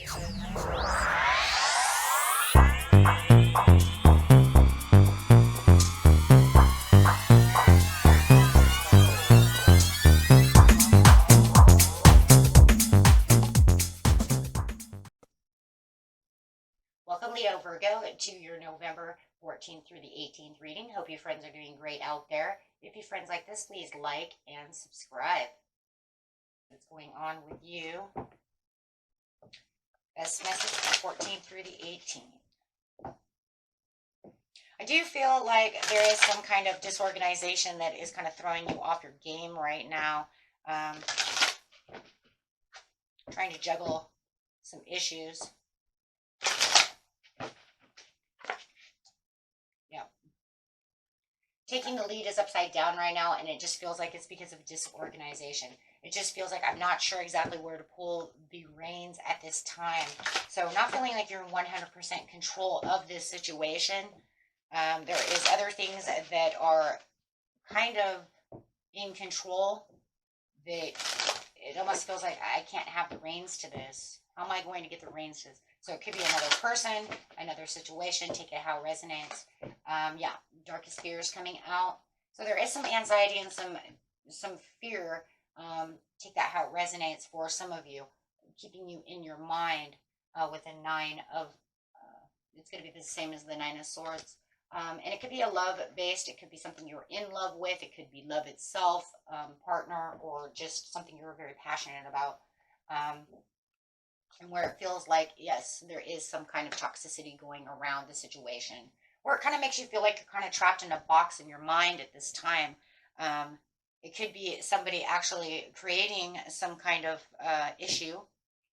Welcome, Leo Virgo, to your November 14th through the 18th reading. Hope you friends are doing great out there. If you friends like this, please like and subscribe. What's going on with you? Best message from 14th through the 18th. I do feel like there is some kind of disorganization that is kind of throwing you off your game right now. Trying to juggle some issues. Taking the lead is upside down right now, and it just feels like it's because of disorganization. It just feels like I'm not sure exactly where to pull the reins at this time. So not feeling like you're in 100% control of this situation. There is other things that are kind of in control that it almost feels like I can't have the reins to this. How am I going to get the reins to this? So it could be another person, another situation. Take it how it resonates. Yeah, darkest fears coming out. So there is some anxiety and some fear. Take that how it resonates for some of you, keeping you in your mind with a nine of. It's going to be the same as the Nine of Swords. And it could be a love-based. It could be something you're in love with. It could be love itself, partner, or just something you're very passionate about. And where it feels like, yes, there is some kind of toxicity going around the situation. Or it kind of makes you feel like you're kind of trapped in a box in your mind at this time. It could be somebody actually creating some kind of issue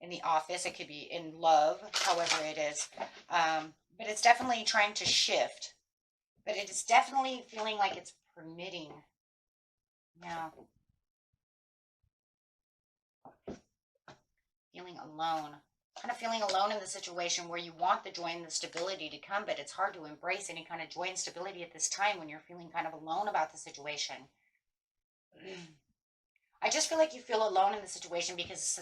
in the office. It could be in love, however it is. But it's definitely trying to shift. But it is definitely feeling like it's permitting. Yeah. Feeling alone. Kind of feeling alone in the situation where you want the joy and the stability to come, but it's hard to embrace any kind of joy and stability at this time when you're feeling kind of alone about the situation. I just feel like you feel alone in the situation because,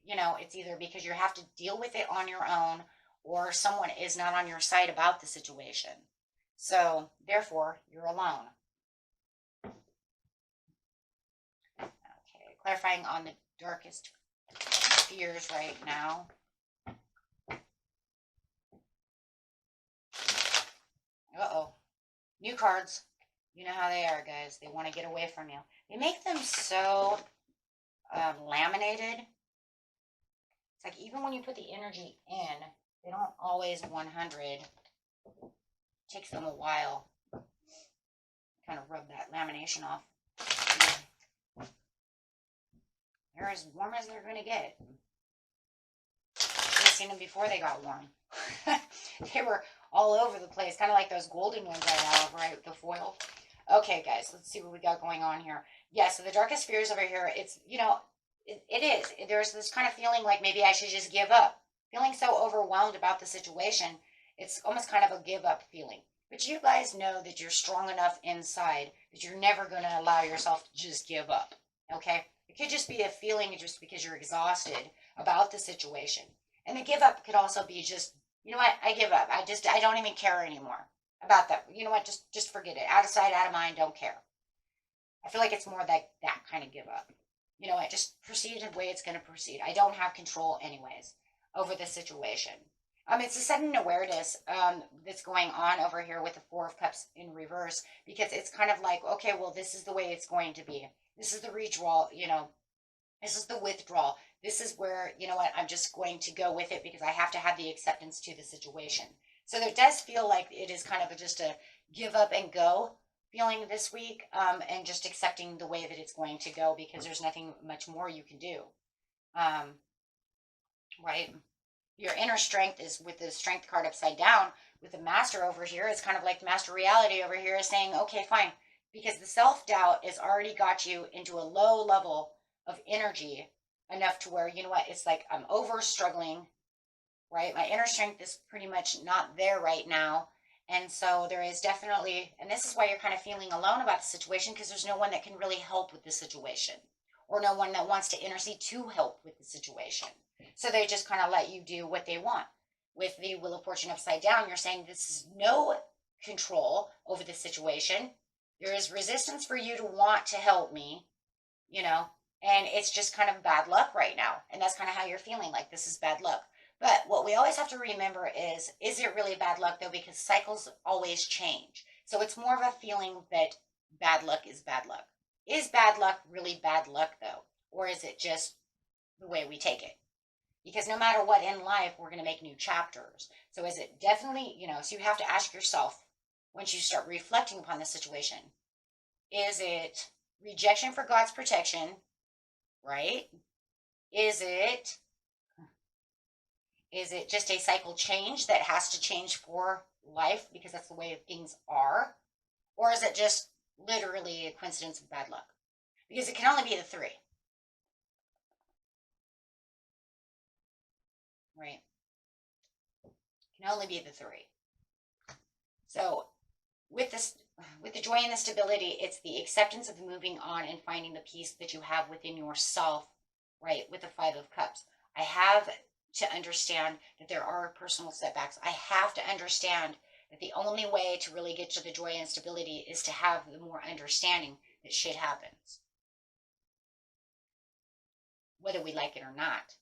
you know, it's either because you have to deal with it on your own or someone is not on your side about the situation. So, therefore, you're alone. Okay, clarifying on the darkest fears right now. Uh-oh. New cards. You know how they are, guys. They want to get away from you. They make them so laminated. It's like even when you put the energy in, they don't always 100. It takes them a while. Kind of rub that lamination off. They're as warm as they're going to get. I've seen them before they got warm. They were all over the place, kind of like those golden ones I have, right, with the foil. Okay, guys, let's see what we got going on here. Yeah, so the darkest fears over here, it's, you know, it is. There's this kind of feeling like maybe I should just give up. Feeling so overwhelmed about the situation, it's almost kind of a give up feeling. But you guys know that you're strong enough inside that you're never going to allow yourself to just give up, okay? It could just be a feeling just because you're exhausted about the situation. And the give up could also be just, you know what, I give up. I don't even care anymore about that. You know what, just forget it. Out of sight, out of mind, don't care. I feel like it's more like that kind of give up. You know what, just proceed the way it's going to proceed. I don't have control anyways over the situation. It's a sudden awareness that's going on over here with the Four of Cups in reverse, because it's kind of like, okay, well, this is the way it's going to be. This is the withdrawal, you know, this is the withdrawal. This is where, you know what, I'm just going to go with it because I have to have the acceptance to the situation. So it does feel like it is kind of just a give up and go feeling this week, and just accepting the way that it's going to go because there's nothing much more you can do. Right? Your inner strength is with the strength card upside down with the master over here. It's kind of like the master reality over here is saying, okay, fine. Because the self-doubt has already got you into a low level of energy enough to where, you know what, it's like I'm over struggling, right? My inner strength is pretty much not there right now. And so there is definitely, and this is why you're kind of feeling alone about the situation, because there's no one that can really help with the situation or no one that wants to intercede to help with the situation. So they just kind of let you do what they want. With the Wheel of Fortune upside down, you're saying this is no control over the situation. There is resistance for you to want to help me, you know, and it's just kind of bad luck right now. And that's kind of how you're feeling, like this is bad luck. But what we always have to remember is it really bad luck though? Because cycles always change. So it's more of a feeling that bad luck is bad luck. Is bad luck really bad luck though? Or is it just the way we take it? Because no matter what in life, we're going to make new chapters. So is it definitely, you know, so you have to ask yourself, once you start reflecting upon the situation, is it rejection for God's protection, right? Is it just a cycle change that has to change for life because that's the way things are? Or is it just literally a coincidence of bad luck? Because it can only be the three. Right? It can only be the three. So with this, with the joy and the stability, it's the acceptance of moving on and finding the peace that you have within yourself, right? With the Five of Cups. I have to understand that there are personal setbacks. I have to understand that the only way to really get to the joy and stability is to have the more understanding that shit happens, whether we like it or not.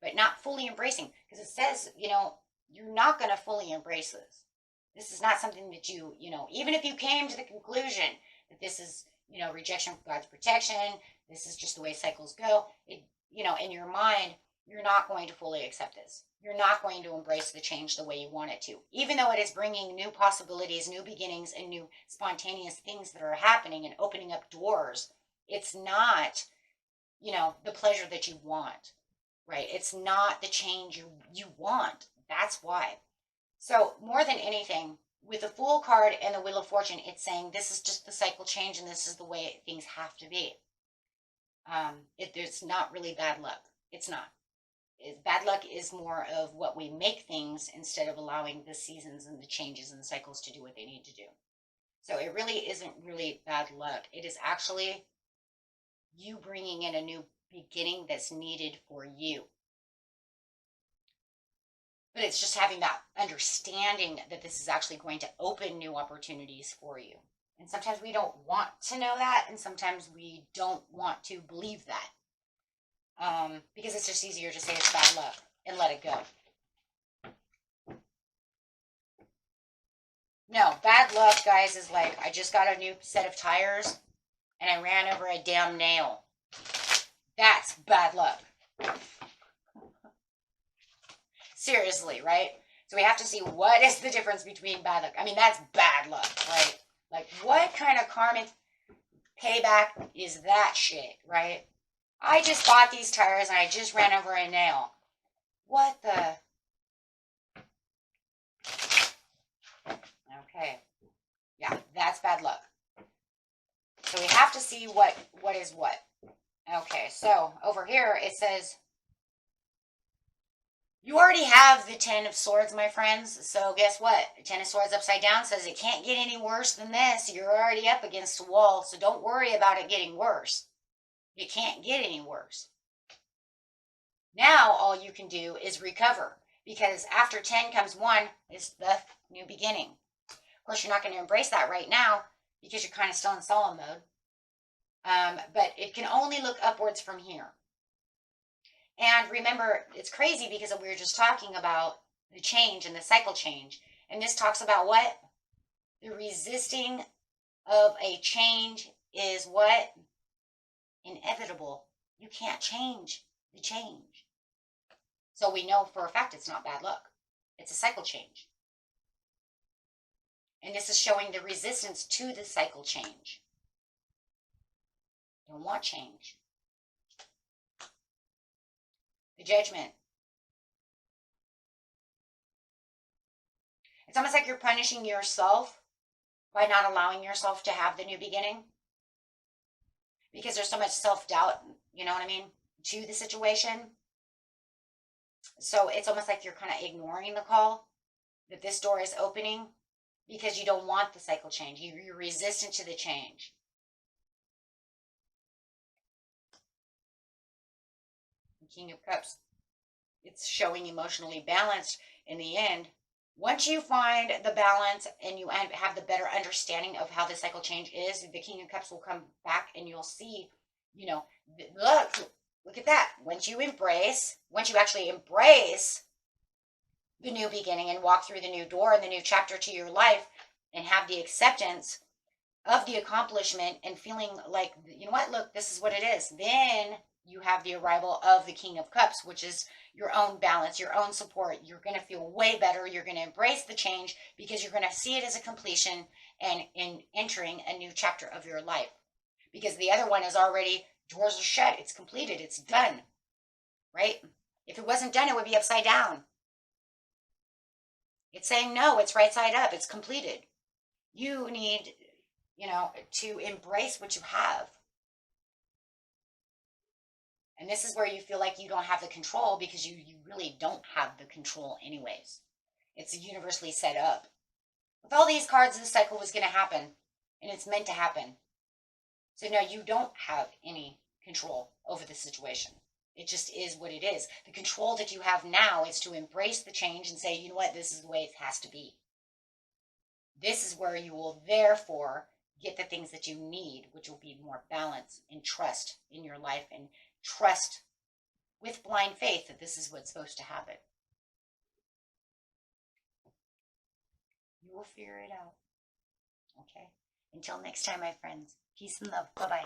But not fully embracing, because it says, you know, you're not going to fully embrace this. This is not something that you know, even if you came to the conclusion that this is, you know, rejection from God's protection, this is just the way cycles go, it, you know, in your mind, you're not going to fully accept this. You're not going to embrace the change the way you want it to. Even though it is bringing new possibilities, new beginnings, and new spontaneous things that are happening and opening up doors, it's not, you know, the pleasure that you want, right? It's not the change you want. That's why. So more than anything, with the Fool card and the Wheel of Fortune, it's saying this is just the cycle change and this is the way things have to be. It's not really bad luck. It's not. Bad luck is more of what we make things instead of allowing the seasons and the changes and the cycles to do what they need to do. So it really isn't really bad luck. It is actually you bringing in a new beginning that's needed for you. But it's just having that understanding that this is actually going to open new opportunities for you. And sometimes we don't want to know that, and sometimes we don't want to believe that. Because it's just easier to say it's bad luck and let it go. No, bad luck, guys, is like, I just got a new set of tires, and I ran over a damn nail. That's bad luck. Seriously, right? So we have to see what is the difference between bad luck. I mean, that's bad luck, right? Like, what kind of karmic payback is that shit, right? I just bought these tires and I just ran over a nail. What the? Okay. Yeah, that's bad luck. So we have to see what is what. Okay, so over here it says, you already have the Ten of Swords, my friends. So guess what? The Ten of Swords upside down says it can't get any worse than this. You're already up against a wall, so don't worry about it getting worse. It can't get any worse. Now all you can do is recover, because after 10 comes 1, it's the new beginning. Of course, you're not going to embrace that right now because you're kind of still in solemn mode. But it can only look upwards from here. And remember, it's crazy because we were just talking about the change and the cycle change. And this talks about what? The resisting of a change is what? Inevitable. You can't change the change. So we know for a fact it's not bad luck. It's a cycle change. And this is showing the resistance to the cycle change. Don't want change. The Judgment. It's almost like you're punishing yourself by not allowing yourself to have the new beginning. Because there's so much self-doubt, you know what I mean, to the situation. So it's almost like you're kind of ignoring the call that this door is opening because you don't want the cycle change. You're resistant to the change. King of Cups. It's showing emotionally balanced in the end. Once you find the balance and you have the better understanding of how the cycle change is, the King of Cups will come back and you'll see, you know, look at that. Once you actually embrace the new beginning and walk through the new door and the new chapter to your life and have the acceptance of the accomplishment and feeling like, you know what, look, this is what it is. Then you have the arrival of the King of Cups, which is your own balance, your own support. You're going to feel way better. You're going to embrace the change because you're going to see it as a completion and in entering a new chapter of your life. Because the other one is already, doors are shut. It's completed. It's done. Right? If it wasn't done, it would be upside down. It's saying, no, it's right side up. It's completed. You need, to embrace what you have. And this is where you feel like you don't have the control because you really don't have the control anyways. It's universally set up. With all these cards, this cycle was going to happen. And it's meant to happen. So no, you don't have any control over the situation. It just is what it is. The control that you have now is to embrace the change and say, you know what, this is the way it has to be. This is where you will therefore get the things that you need, which will be more balance and trust in your life and trust with blind faith that this is what's supposed to happen. You will figure it out. Okay? Until next time, my friends. Peace and love. Bye-bye.